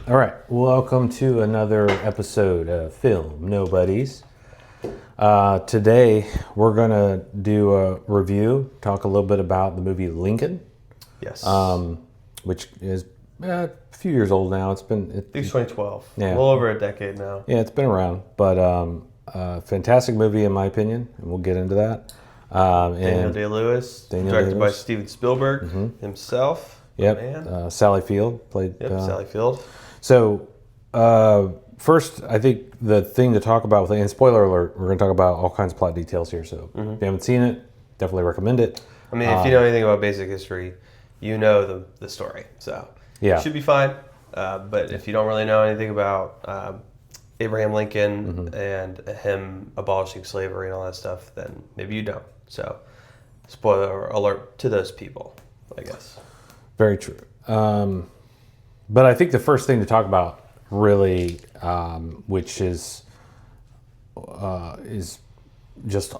All right, welcome to another episode of Film Nobodies. Today we're gonna do a review, talk a little bit about the movie Lincoln. Yes. Which is a few years old now. It's 2012. Yeah. A little over a decade now. Yeah, it's been around, but fantastic movie in my opinion, and we'll get into that. Daniel Day-Lewis, directed by Steven Spielberg himself. Yep. Man. Sally Field played. Sally Field. So, first, I think the thing to talk about, and spoiler alert, we're going to talk about all kinds of plot details here. So, if you haven't seen it, definitely recommend it. I mean, if you know anything about basic history, you know the story. So, yeah, it should be fine. But if you don't really know anything about Abraham Lincoln and him abolishing slavery and all that stuff, then maybe you don't. So, spoiler alert to those people, I guess. Very true. But I think the first thing to talk about, really, which is just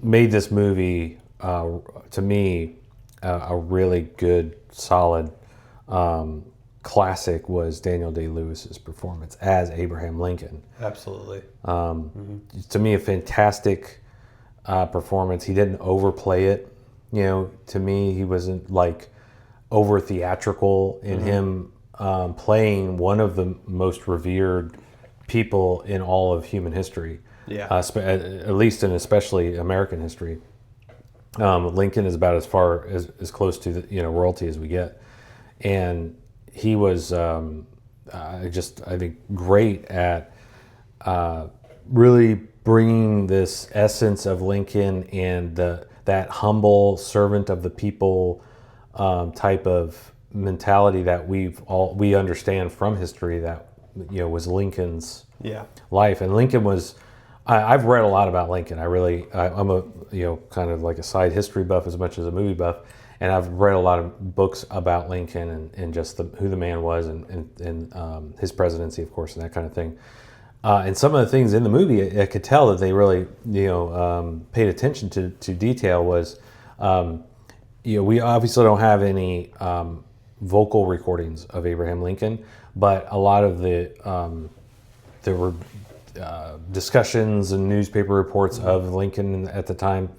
made this movie to me a really good, solid classic, was Daniel Day-Lewis's performance as Abraham Lincoln. Absolutely. To me, a fantastic performance. He didn't overplay it. You know, to me, he wasn't like over theatrical in him. Playing one of the most revered people in all of human history, at least in especially American history. Lincoln is about as far as close to royalty as we get, and he was I think great at really bringing this essence of Lincoln and that humble servant of the people type of mentality that we understand from history, that was Lincoln's life. And Lincoln was, I've read a lot about Lincoln. I'm a kind of like a side history buff as much as a movie buff, and I've read a lot of books about Lincoln and just who the man was and his presidency, of course, and that kind of thing. And some of the things in the movie, I could tell that they really paid attention to detail. Was we obviously don't have any vocal recordings of Abraham Lincoln, but a lot of there were discussions and newspaper reports of Lincoln at the time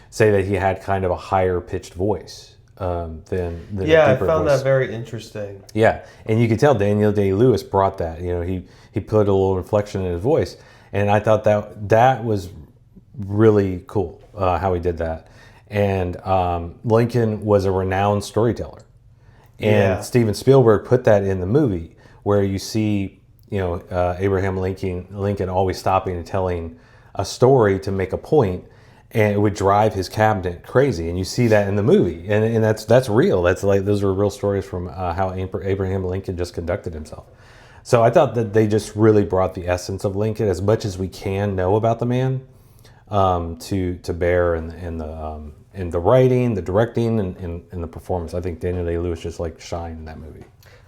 say that he had kind of a higher pitched voice than I found that very interesting. Yeah, and you could tell Daniel Day-Lewis brought that. He put a little inflection in his voice, and I thought that was really cool how he did that. And Lincoln was a renowned storyteller. And Steven Spielberg put that in the movie, where you see, Abraham Lincoln always stopping and telling a story to make a point, and it would drive his cabinet crazy. And you see that in the movie, and that's real. That's like, those are real stories from how Abraham Lincoln just conducted himself. So I thought that they just really brought the essence of Lincoln, as much as we can know about the man, to bear in the writing, the directing, and the performance. I think Daniel Day-Lewis just shined in that movie.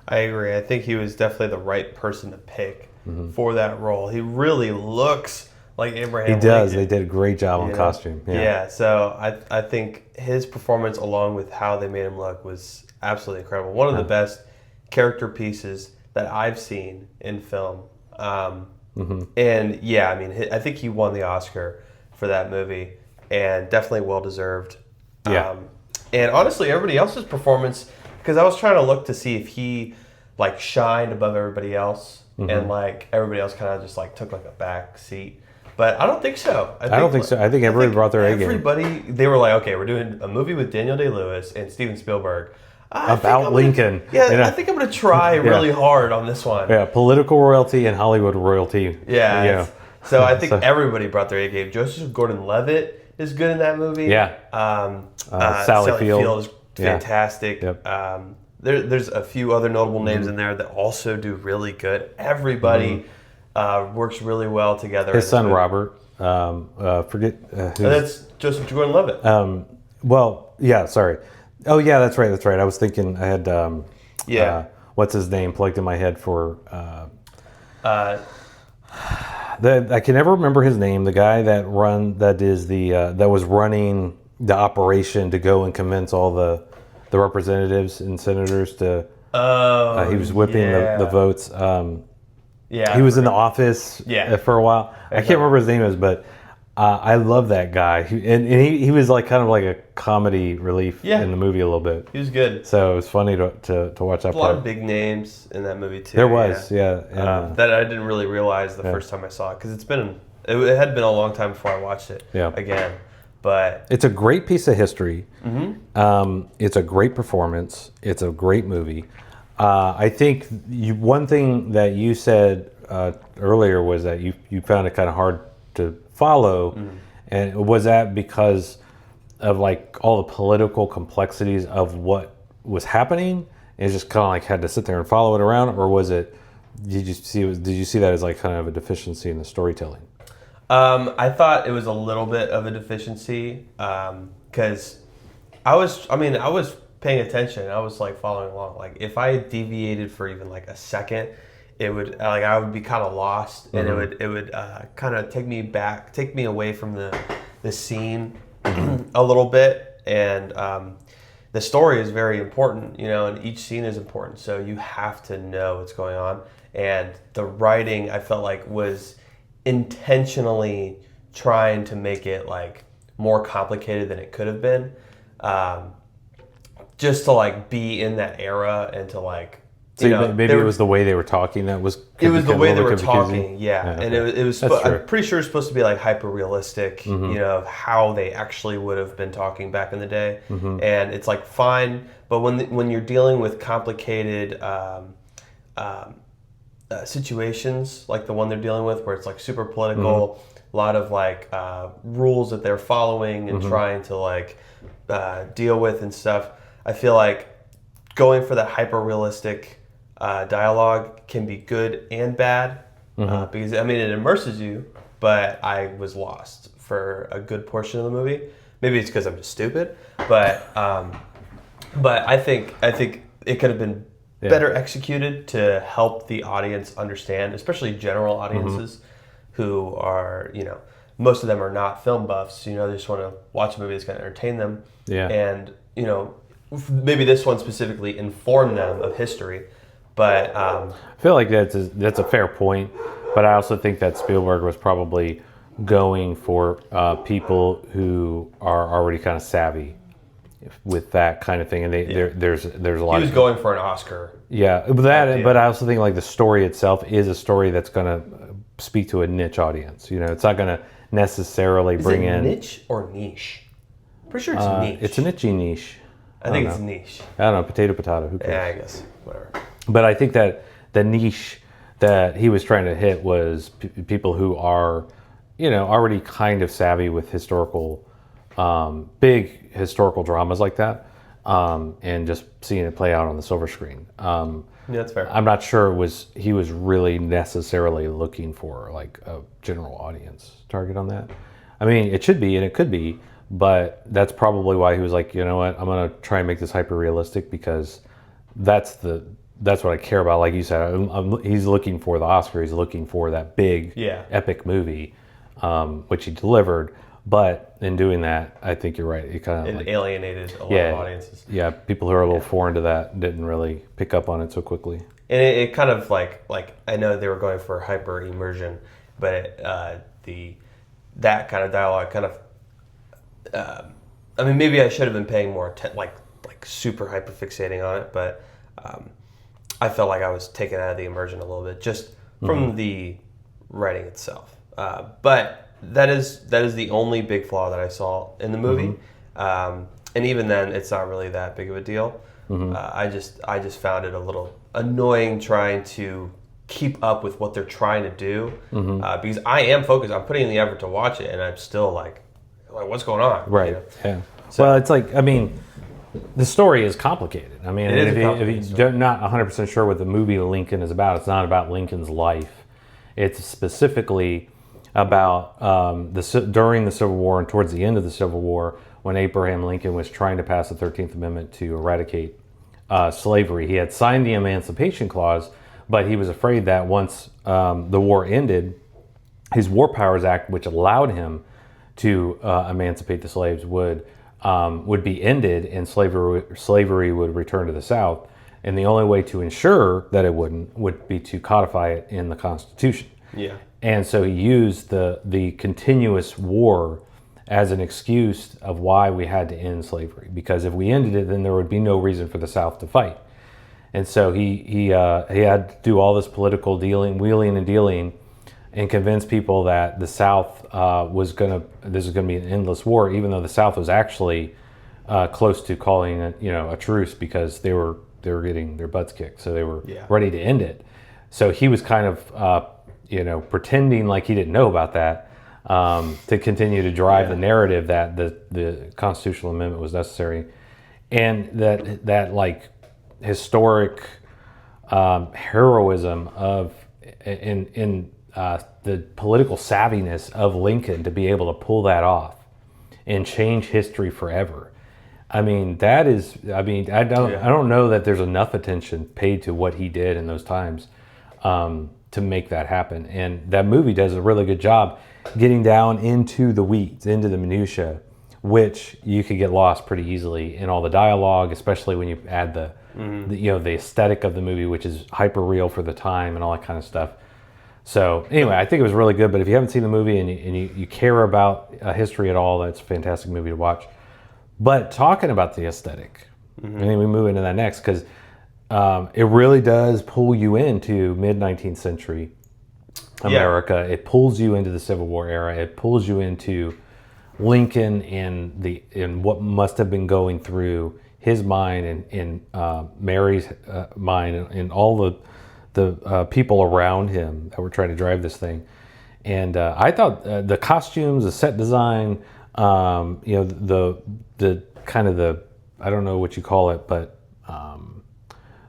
I agree. I think he was definitely the right person to pick for that role. He really looks like Abraham Lincoln. He does. They did a great job on costume. Yeah. So I think his performance, along with how they made him look, was absolutely incredible. One of the best character pieces that I've seen in film. And I think he won the Oscar for that movie, and definitely well deserved. And honestly, everybody else's performance, because I was trying to look to see if he shined above everybody else, and everybody else kind of just took a back seat. But I don't think so. I don't think so. I think everybody brought their A game. Everybody, they were like, okay, we're doing a movie with Daniel Day-Lewis and Steven Spielberg about Lincoln. I think I'm going to try really hard on this one. Yeah, political royalty and Hollywood royalty. Yeah. So I think everybody brought their A game. Joseph Gordon-Levitt is good in that movie. Yeah. Sally Field is fantastic. Yep. There's a few other notable names in there that also do really good. Everybody works really well together. His son Robert. That's Joseph Gordon-Levitt. Sorry. Oh yeah, that's right. I was thinking I had what's his name plugged in my head for. I can never remember his name. The guy that was running the operation to go and convince all the representatives and senators to Oh, He was whipping the votes. Yeah, he was in The Office Yeah. for a while. I can't remember his name is, but I love that guy. He was like kind of like a comedy relief in the movie a little bit. He was good. So it was funny to watch that. A lot of big names in that movie too. There was, and, that I didn't really realize the first time I saw it because it had been a long time before I watched it. Again, but it's a great piece of history. It's a great performance. It's a great movie. I think one thing that you said earlier was that you found it kind of hard to follow, and was that because of like all the political complexities of what was happening, and just kind of like had to sit there and follow it around, or was it? Did you see that as like kind of a deficiency in the storytelling? I thought it was a little bit of a deficiency because I was paying attention. I was like following along. Like if I deviated for even like a second, it would like I would be kind of lost, and it would kind of take me away from the scene a little bit. And the story is very important, and each scene is important. So you have to know what's going on. And the writing, I felt like, was intentionally trying to make it like more complicated than it could have been. Just to like be in that era and to like maybe it was the way they were talking that was the way they were talking, okay. And it was I'm pretty sure it's supposed to be like hyper realistic, of how they actually would have been talking back in the day, and it's like fine, but when you're dealing with complicated situations like the one they're dealing with, where it's like super political, a lot of like rules that they're following and trying to like deal with and stuff. I feel like going for that hyper realistic dialogue can be good and bad because it immerses you, but I was lost for a good portion of the movie. Maybe it's because I'm just stupid, but I think it could have been better executed to help the audience understand, especially general audiences who are, most of them are not film buffs. They just want to watch a movie that's going to entertain them. And, maybe this one specifically informed them of history. But I feel like that's a fair point. But I also think that Spielberg was probably going for people who are already kind of savvy with that kind of thing, and there's a lot. He was going for an Oscar. Yeah, but I also think like the story itself is a story that's going to speak to a niche audience. It's not going to necessarily bring in niche or niche. Pretty sure it's niche. It's a niche. I think it's niche. I don't know, potato. Who cares? Yeah, I guess whatever. But I think that the niche that he was trying to hit was people who are, already kind of savvy with historical, big historical dramas like that, and just seeing it play out on the silver screen. Yeah, that's fair. I'm not sure he was really necessarily looking for like a general audience target on that. I mean, it should be and it could be, but that's probably why he was like, you know what, I'm gonna try and make this hyper realistic because that's what I care about. Like you said, he's looking for the Oscar. He's looking for that big, epic movie, which he delivered. But in doing that, I think you're right. It kind of alienated a lot of audiences. Yeah, people who are a little foreign to that didn't really pick up on it so quickly. And it kind of like I know they were going for hyper immersion, but that kind of dialogue kind of. Maybe I should have been paying more attention, like super hyper fixating on it, but I felt like I was taken out of the immersion a little bit just from the writing itself. But that is the only big flaw that I saw in the movie, and even then, it's not really that big of a deal. I just found it a little annoying trying to keep up with what they're trying to do because I am focused. I'm putting in the effort to watch it, and I'm still like what's going on? Right. Yeah. So, well, it's like the story is complicated. If you're not 100% sure what the movie Lincoln is about, it's not about Lincoln's life. It's specifically about during the Civil War and towards the end of the Civil War, when Abraham Lincoln was trying to pass the 13th Amendment to eradicate slavery. He had signed the Emancipation Clause, but he was afraid that once the war ended, his War Powers Act, which allowed him to emancipate the slaves, would be ended, and slavery would return to the South. And the only way to ensure that it wouldn't would be to codify it in the Constitution. Yeah. And so he used the continuous war as an excuse of why we had to end slavery. Because if we ended it, then there would be no reason for the South to fight. And so he had to do all this political dealing, wheeling and dealing, and convince people that the South this was gonna be an endless war, even though the South was actually close to calling it, a truce, because they were getting their butts kicked, so they were ready to end it. So he was kind of pretending like he didn't know about that, to continue to drive the narrative that the constitutional amendment was necessary, and that like historic heroism of in the political savviness of Lincoln to be able to pull that off and change history forever. I mean, I don't know that there's enough attention paid to what he did in those times to make that happen. And that movie does a really good job getting down into the weeds, into the minutia, which you could get lost pretty easily in all the dialogue, especially when you add the aesthetic of the movie, which is hyper real for the time and all that kind of stuff. So anyway, I think it was really good. But if you haven't seen the movie and you care about history at all, that's a fantastic movie to watch. But talking about the aesthetic, I think we move into that next, because it really does pull you into mid-19th century America. Yeah. It pulls you into the Civil War era. It pulls you into Lincoln and what must have been going through his mind and Mary's mind and all the people around him that were trying to drive this thing. And I thought the costumes, the set design, the kind of the, I don't know what you call it, but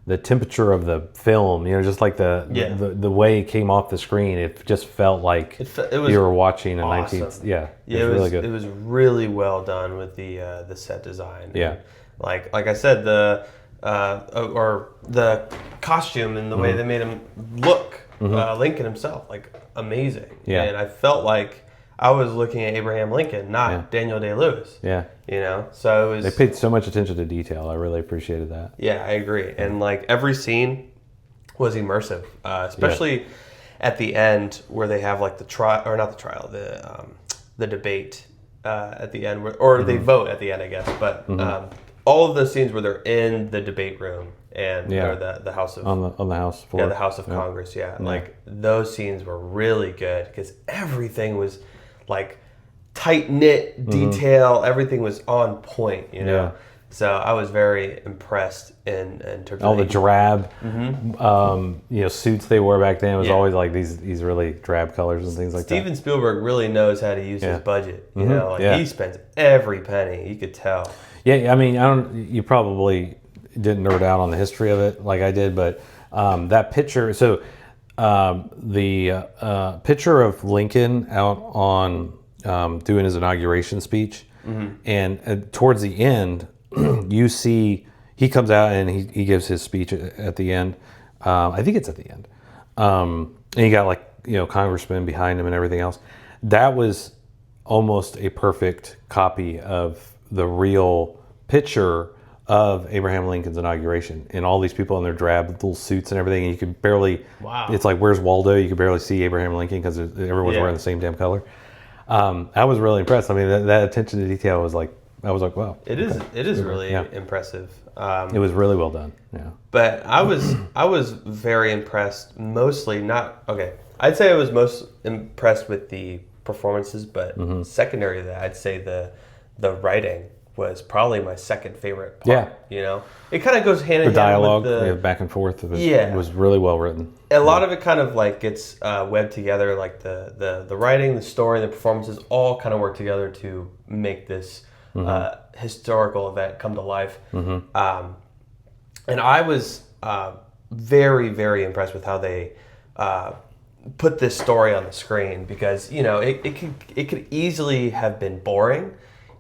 the temperature of the film, just like the way it came off the screen, it just felt like it was you were watching a awesome. 19th. Yeah, it was really good. It was really well done with the set design. Yeah, and like I said, the costume and the way they made him look, Lincoln himself, like amazing. Yeah, and I felt like I was looking at Abraham Lincoln, not Daniel Day-Lewis. Yeah. So it was... They paid so much attention to detail. I really appreciated that. Yeah, I agree. And like every scene was immersive, especially at the end where they have like the debate at the end, or they vote at the end, I guess. But all of those scenes where they're in the debate room and or the House of... On the House floor. Yeah, the House of Congress, Like those scenes were really good because everything was... like tight-knit detail, everything was on point, So I was very impressed in terms of all the drab suits they wore back then. It was always like these really drab colors and things like that. Steven Spielberg really knows how to use his budget, he spends every penny, you could tell. Yeah, I mean, you probably didn't nerd out on the history of it like I did, but that picture, the picture of Lincoln out on doing his inauguration speech, and towards the end, you see he comes out and he gives his speech at the end. I think it's at the end, and you got congressmen behind him and everything else. That was almost a perfect copy of the real picture of Abraham Lincoln's inauguration, and all these people in their drab little suits and everything, and you could barely, it's like, where's Waldo? You could barely see Abraham Lincoln because everyone's wearing the same damn color. I was really impressed. I mean, that attention to detail was like, I was like, wow. It is really impressive. It was really well done. Yeah. But I was very impressed, I'd say I was most impressed with the performances, but secondary to that, I'd say the writing was probably my second favorite part. It kind of goes hand in hand dialogue, with the back and forth. It was really well written. A lot of it kind of like gets webbed together, like the writing, the story, the performances all kind of work together to make this historical event come to life. And I was very, very impressed with how they put this story on the screen, because it could easily have been boring.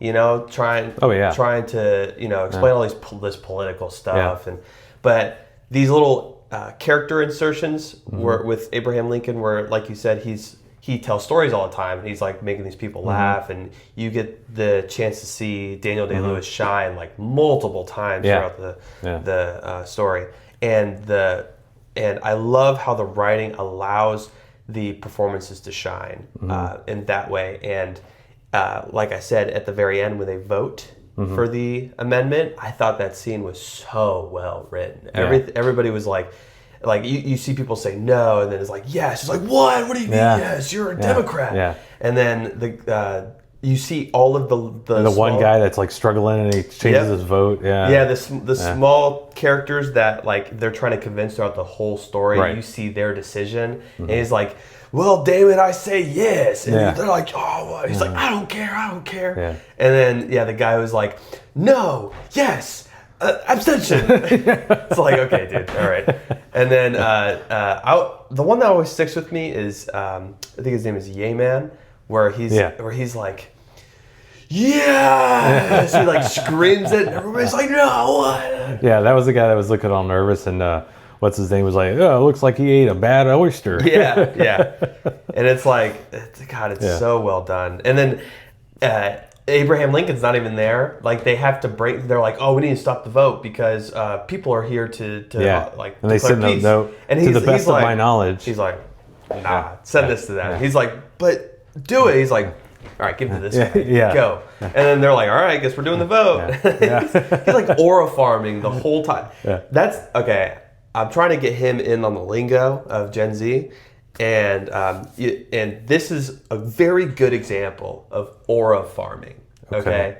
Trying to explain all this political stuff, but these little character insertions were with Abraham Lincoln, where, like you said, he tells stories all the time, and he's like making these people laugh, and you get the chance to see Daniel Day-Lewis shine like multiple times throughout the story. and I love how the writing allows the performances to shine in that way. And like I said, at the very end when they vote for the amendment, I thought that scene was so well written. Everybody was like you see people say no, and then it's like yes. It's like what? What do you mean yes? You're a Democrat. Yeah. And then you see all of the one guy that's like struggling and he changes his vote. Yeah, the small characters that like they're trying to convince throughout the whole story. Right. You see their decision, and he's like, "Well, damn it, I say yes," and they're like, "Oh, what?" He's like, "I don't care, I don't care." Yeah. And then the guy was like, "No, yes." Abstention. It's like, okay, dude, all right. And then the one that always sticks with me is I think his name is Ye Man, where he's like, yes, he like screams it, and everybody's like, no, what? Yeah, that was the guy that was looking all nervous, and what's his name was like, oh, it looks like he ate a bad oyster. Yeah. And it's like, God, it's so well done. And then Abraham Lincoln's not even there. Like they have to break. They're like, oh, we need to stop the vote because people are here to like. And they send peace. no. And to the best of my knowledge, he's like, nah, send this to them. He's like, but do it. He's like, all right, give it to this guy. Go. And then they're like, all right, I guess we're doing the vote. He's like aura farming the whole time. That's okay. I'm trying to get him in on the lingo of Gen Z. And this is a very good example of aura farming. Okay.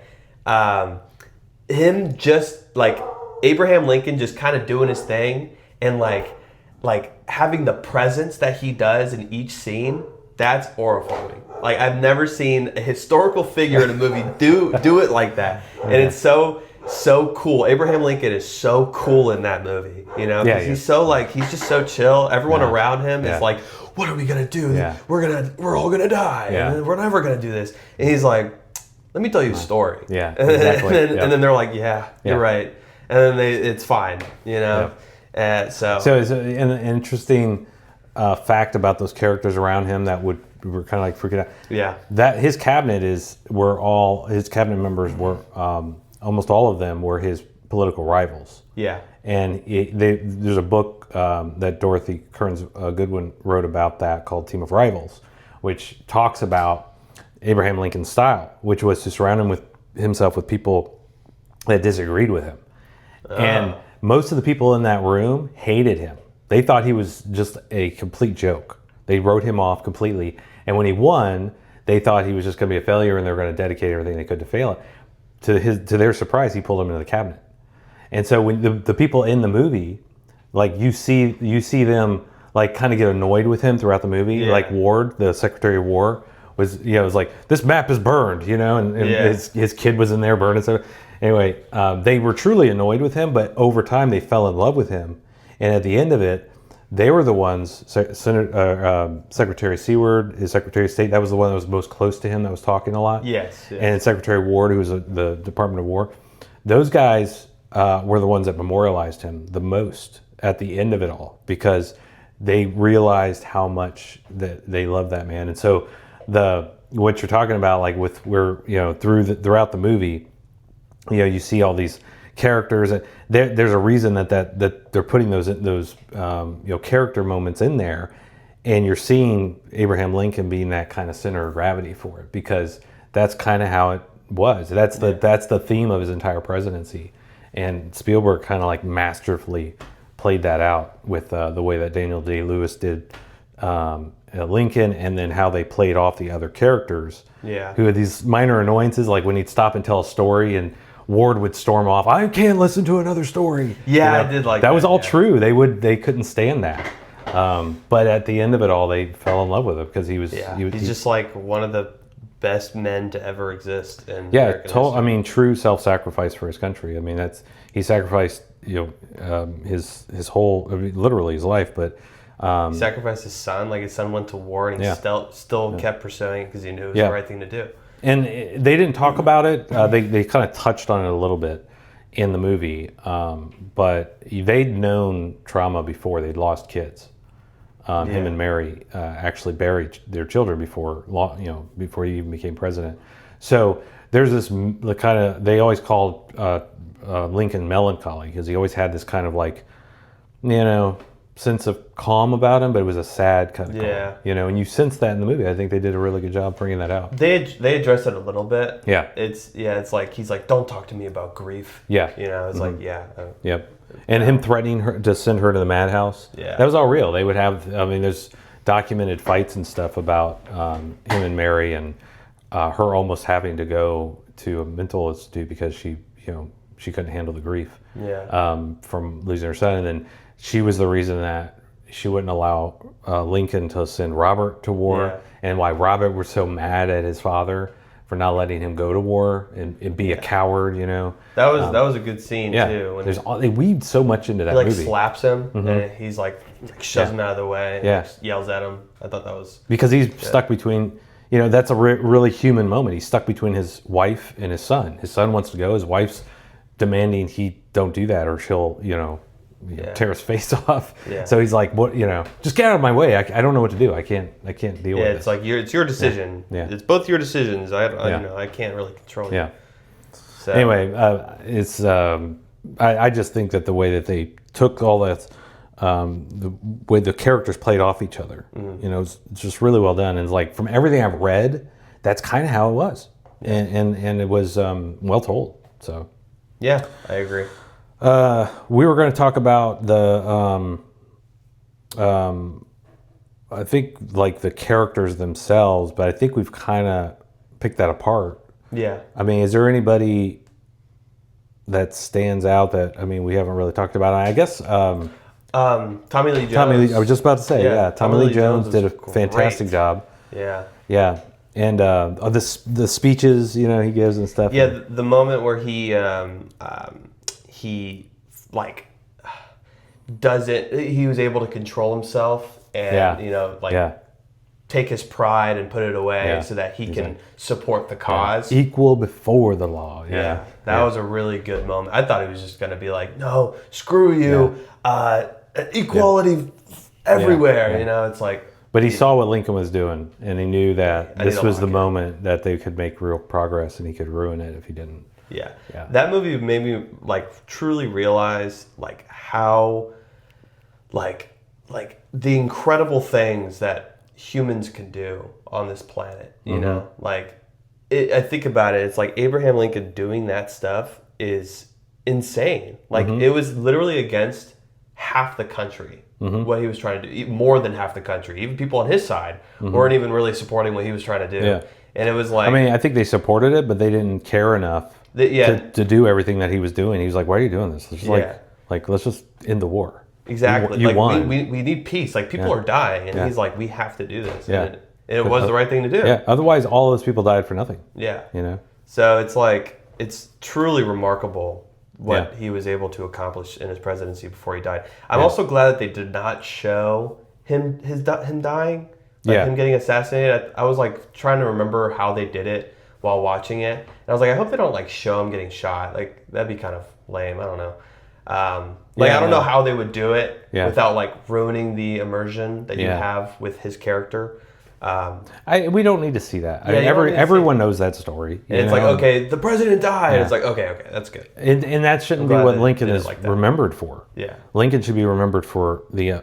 Him just like Abraham Lincoln just kind of doing his thing and like having the presence that he does in each scene. That's aura farming. Like I've never seen a historical figure in a movie do it like that. And it's so cool. Abraham Lincoln is so cool in that movie, you know, because he's so like he's just so chill. Everyone around him is like, what are we gonna do? We're all gonna die. And we're never gonna do this. And he's like, let me tell you a story. Exactly. And then they're like, you're right. And then it's fine, you know. So it's an interesting fact about those characters around him that were kind of like freaking out. Yeah. That his cabinet his cabinet members were almost all of them were his political rivals. Yeah. And there's a book that Dorothy Kearns Goodwin wrote about that called Team of Rivals, which talks about Abraham Lincoln's style, which was to surround himself with people that disagreed with him. And most of the people in that room hated him. They thought he was just a complete joke. They wrote him off completely. And when he won, they thought he was just going to be a failure and they were going to dedicate everything they could to fail it. To their surprise, he pulled him into the cabinet. And so when the people in the movie, like you see them like kind of get annoyed with him throughout the movie. Yeah. Like Ward, the Secretary of War, was was like, this map is burned, and his kid was in there burned. So anyway, they were truly annoyed with him, but over time they fell in love with him. And at the end of it, they were the ones, Secretary Seward, his Secretary of State, that was the one that was most close to him, that was talking a lot. Yes. And Secretary Ward, who was the Department of War. Those guys were the ones that memorialized him the most at the end of it all, because they realized how much that they loved that man. And so what you're talking about, like with throughout the movie, you see all these characters, and there's a reason that they're putting those character moments in there, and you're seeing Abraham Lincoln being that kind of center of gravity for it, because that's kind of how it was. That's the theme of his entire presidency, and Spielberg kind of like masterfully played that out with the way that Daniel Day-Lewis did Lincoln, and then how they played off the other characters who had these minor annoyances, like when he'd stop and tell a story and Ward would storm off, I can't listen to another story. I did like that. That was all true. They couldn't stand that. But at the end of it all, they fell in love with him because he's just like one of the best men to ever exist. True self-sacrifice for his country. I mean, he sacrificed his whole, literally his life, but he sacrificed his son. Like his son went to war, and he still kept pursuing it because he knew it was the right thing to do. And they didn't talk about it. They kind of touched on it a little bit in the movie, but they'd known trauma before. They'd lost kids. Him and Mary actually buried their children before he even became president. So there's this kind of, they always called Lincoln melancholy, because he always had this kind of like sense of calm about him, but it was a sad kind of Yeah. calm, and you sense that in the movie. I think they did a really good job bringing that out. They addressed it a little bit. Yeah. It's like he's like, don't talk to me about grief. Yeah. It's like, yeah. Yep. And him threatening her to send her to the madhouse. Yeah. That was all real. They would have, there's documented fights and stuff about him and Mary, and her almost having to go to a mental institute because she couldn't handle the grief from losing her son. And then she was the reason that she wouldn't allow Lincoln to send Robert to war, and why Robert was so mad at his father for not letting him go to war and be a coward. That was a good scene too. When they weaved so much into that he movie. Slaps him and he's like shoves him out of the way and yells at him. I thought that was because he's stuck between. That's a really human moment. He's stuck between his wife and his son. His son wants to go. His wife's demanding he don't do that, or she'll tear his face off. Yeah. So he's like, "What? Just get out of my way. I don't know what to do. I can't deal with it." Yeah, it's like it's your decision. Yeah. It's both your decisions. I can't really control you. Yeah. So. Anyway, it's I just think that the way that they took all that, the way the characters played off each other, it's just really well done. And it's like from everything I've read, that's kind of how it was, and it was well told. So. Yeah, I agree. We were going to talk about the, I think like the characters themselves, but I think we've kind of picked that apart. Yeah. Is there anybody that stands out that we haven't really talked about? I guess Tommy Lee Jones. I was just about to say, Tommy Lee Jones did a fantastic job. Yeah. Yeah. And the speeches he gives and stuff. Yeah, the moment where he does it. He was able to control himself and take his pride and put it away so that he can support the cause. Equal before the law. Yeah. That was a really good moment. I thought he was just going to be like, no, screw you, equality everywhere. It's like. But he saw what Lincoln was doing, and he knew that this was the moment that they could make real progress, and he could ruin it if he didn't. Yeah. That movie made me truly realize how the incredible things that humans can do on this planet. I think about it. It's like Abraham Lincoln doing that stuff is insane. It was literally against half the country. What he was trying to do, more than half the country, even people on his side weren't even really supporting what he was trying to do. Yeah. And it was like, I think they supported it, but they didn't care enough to do everything that he was doing. He was like, "Why are you doing this? It's let's just end the war." Exactly. You won. We need peace. People are dying, and he's like, "We have to do this." Yeah. And it was the right thing to do. Yeah. Otherwise, all those people died for nothing. Yeah. So it's like it's truly remarkable what he was able to accomplish in his presidency before he died. I'm also glad that they did not show him dying, him getting assassinated. I was trying to remember how they did it while watching it, and I was like, I hope they don't show him getting shot. That'd be kind of lame. I don't know. I don't know how they would do it without ruining the immersion that you have with his character. We don't need to see that. Everyone knows that story. And it's okay, the president died. Yeah. It's okay, that's good. And that shouldn't be what Lincoln is remembered for. Yeah, Lincoln should be remembered for the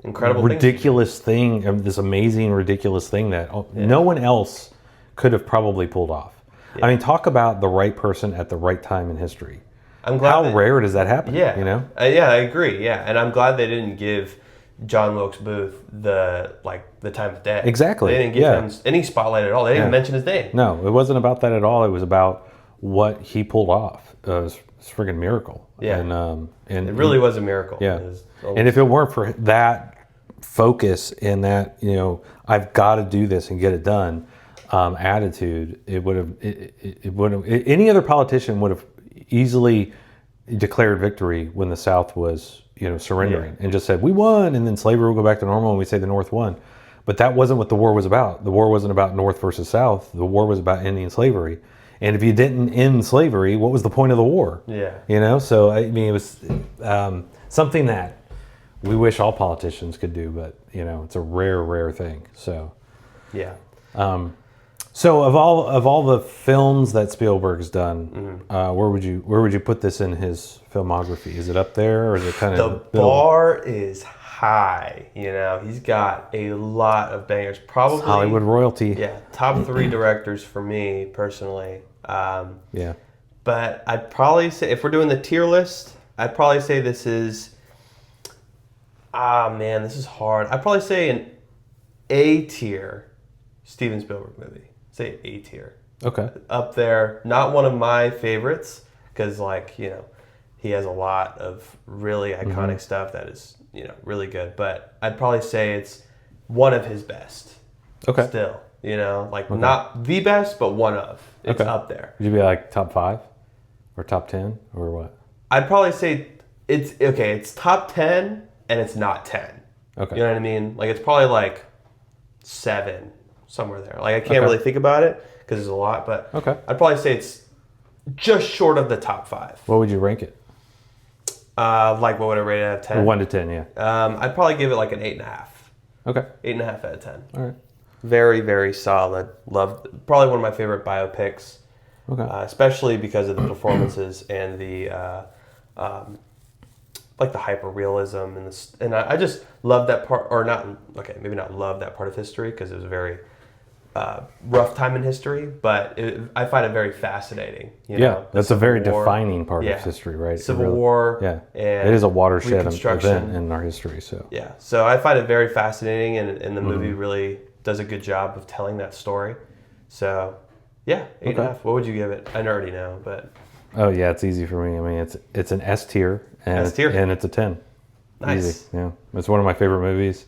incredible, ridiculous thing, this amazing, ridiculous thing that no one else could have probably pulled off. Yeah. Talk about the right person at the right time in history. I'm glad. How rare does that happen? Yeah, I agree. Yeah, and I'm glad they didn't give John Wilkes Booth the time of day. Exactly. They didn't give him any spotlight at all. They didn't mention his name. No, it wasn't about that at all. It was about what he pulled off. It's a friggin' miracle. Yeah. And it really was a miracle. Yeah. And if it weren't for that focus and that, I've got to do this and get it done attitude, it would have any other politician would have easily declared victory when the South was surrendering and just said we won, and then slavery will go back to normal and we say the North won. But that wasn't what the war was about. The war wasn't about North versus South. The war was about ending slavery. And if you didn't end slavery, what was the point of the war? Yeah. So it was something that we wish all politicians could do, but it's a rare thing. So yeah. So of all the films that Spielberg's done, where would you put this in his filmography? Is it up there, or is it kind The of bar is high. You know, he's got a lot of bangers. Probably Hollywood royalty? Yeah, top 3 directors for me personally. Yeah. But I'd probably say, if we're doing the tier list, I'd probably say this is. Man, this is hard. I'd probably say an A tier Steven Spielberg movie. Say A tier. Okay. Up there. Not one of my favorites, because, like, you know, he has a lot of really iconic stuff that is, you know, really good. But I'd probably say it's one of his best. Okay. Still, you know, like not the best, but one of. It's up there. Would you be like top 5 or top 10 or what? I'd probably say it's okay. It's top 10 and it's not 10. Okay. You know what I mean? Like, it's probably like 7, somewhere there. Like, I can't really think about it because there's a lot, but I'd probably say it's just short of the top 5. What would you rank it? Like, what would I rate it out of 10? 1 to 10, yeah. I'd probably give it like an 8.5. Okay. 8.5 out of 10. All right. Very, very solid. Loved. Probably one of my favorite biopics. Okay. Especially because of the performances and the like the hyper realism and I just love that part, or not. Okay, maybe not love that part of history because it was a very rough time in history, but I find it very fascinating. You know, that's a very defining part of history, right? Civil War. Yeah, and it is a watershed event in our history. So yeah, so I find it very fascinating, and the movie really does a good job of telling that story. So yeah, 8.5. What would you give it? I already know, but oh yeah, it's easy for me. I mean, it's an S tier, and it's a 10. Nice. Easy. Yeah, it's one of my favorite movies.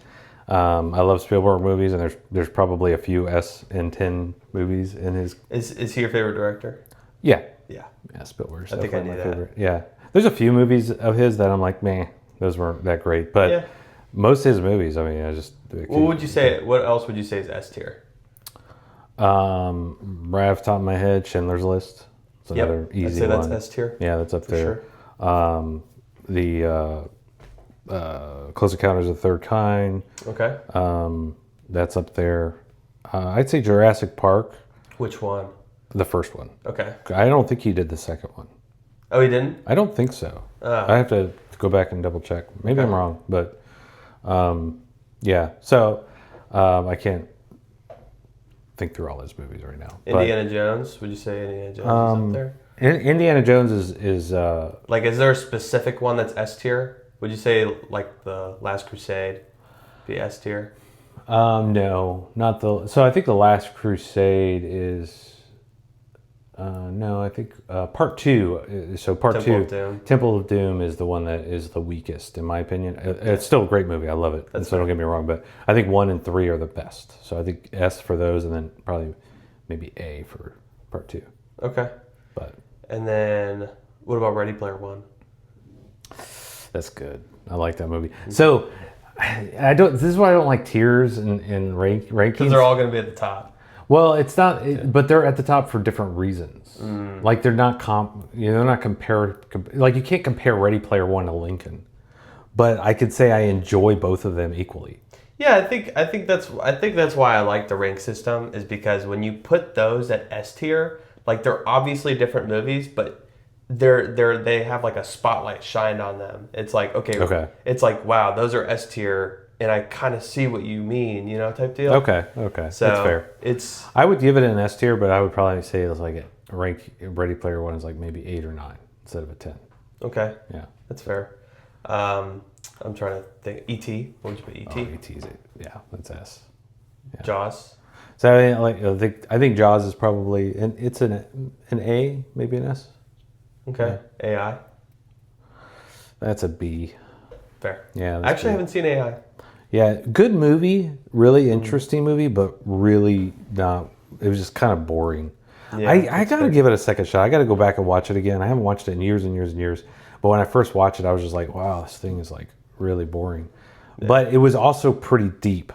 I love Spielberg movies, and there's probably a few S and 10 movies in his. Is he your favorite director? Yeah. Yeah. Yeah, Spielberg's I think I knew my that. favorite. Yeah, there's a few movies of his that I'm like, man, those weren't that great, but most of his movies, I mean, I just. What would you say? What else would you say is S tier? Right off the top of my head, Schindler's List. It's another easy one. I'd say that's S tier. Yeah, that's up there. Sure. The Close Encounters of the Third Kind. Okay. That's up there. I'd say Jurassic Park. Which one? The first one. Okay. I don't think he did the second one. Oh, he didn't? I don't think so. I have to go back and double check. Maybe I'm wrong, but yeah. So I can't think through all his movies right now. Indiana Jones? Would you say Indiana Jones is up there? Indiana Jones is like, is there a specific one that's S tier? Would you say like the Last Crusade be S tier? No, not the. So I think the Last Crusade is. No, I think part 2. So part Temple 2, of Doom. Temple of Doom is the one that is the weakest, in my opinion. It's still a great movie. I love it. So don't get me wrong, but I think 1 and 3 are the best. So I think S for those, and then probably maybe A for part 2. Okay. But and then what about Ready Player One? That's good. I like that movie. So I don't. This is why I don't like tiers and rankings. Because they're all going to be at the top. Well, it's not, but they're at the top for different reasons. Like they're not they're not like you can't compare Ready Player One to Lincoln. But I could say I enjoy both of them equally. Yeah, I think that's why I like the rank system, is because when you put those at S tier, like, they're obviously different movies, but they have like a spotlight shined on them. It's like okay. It's like, wow, those are S tier. And I kind of see what you mean, you know, type deal. Okay, so that's fair. I would give it an S tier, but I would probably say it's like a rank Ready Player One is like maybe 8 or 9 instead of a 10. Okay. Yeah. That's fair. I'm trying to think. E.T. What would you put? E.T.? Oh, E.T.'s yeah, that's S. Yeah. Jaws. So I think Jaws is probably it's an A, maybe an S. Okay. Yeah. AI. That's a B. Fair. Yeah. I actually haven't seen AI. Yeah, good movie, really interesting movie, but really not. It was just kind of boring. Yeah, I gotta give it a second shot. I gotta go back and watch it again. I haven't watched it in years and years and years. But when I first watched it, I was just like, wow, this thing is like really boring. Yeah. But it was also pretty deep.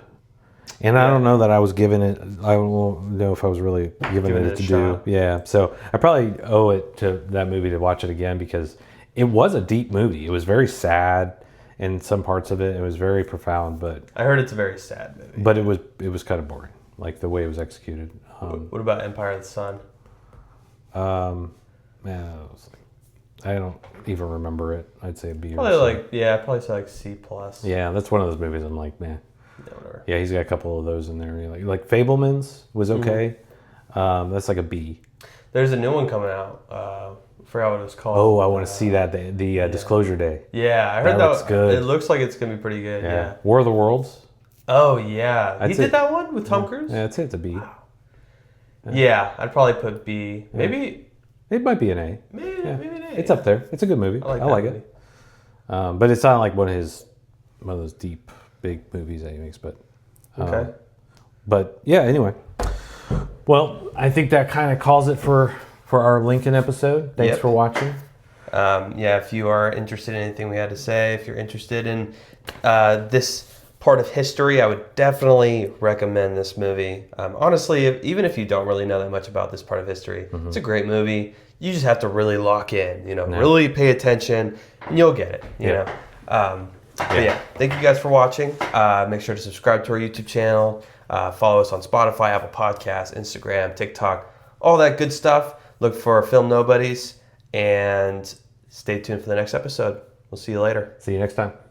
And I don't know that I was giving it. I don't know if I was really giving it to do. Yeah, so I probably owe it to that movie to watch it again, because it was a deep movie. It was very sad. In some parts of it, it was very profound, but I heard it's a very sad movie. But it was kind of boring. like the way it was executed. What about Empire of the Sun? Man, I don't even remember it. I'd say a B. Probably probably say like C plus. Yeah, that's one of those movies I'm like, man. Yeah, whatever. Yeah, he's got a couple of those in there. Like Fablemans was okay. That's like a B. There's a new one coming out. Forgot what it was called. Oh, I want to see that the Disclosure Day. Yeah, I heard that looks good. It looks like it's gonna be pretty good. Yeah. War of the Worlds. Oh yeah, he did that one with Tom Cruise. Yeah, I'd say it's a B. Wow. Yeah, I'd probably put B. Maybe it might be an A. Maybe an A. It's up there. It's a good movie. I like it. But it's not like one of those deep, big movies that he makes. But okay. But yeah, anyway. Well, I think that kind of calls it for our Lincoln episode. Thanks for watching. If you are interested in anything we had to say, if you're interested in this part of history, I would definitely recommend this movie. Honestly, even if you don't really know that much about this part of history, it's a great movie. You just have to really lock in, really pay attention, and you'll get it, you know. Thank you guys for watching. Make sure to subscribe to our YouTube channel. Follow us on Spotify, Apple Podcasts, Instagram, TikTok, all that good stuff. Look for Film Nobodies, and stay tuned for the next episode. We'll see you later. See you next time.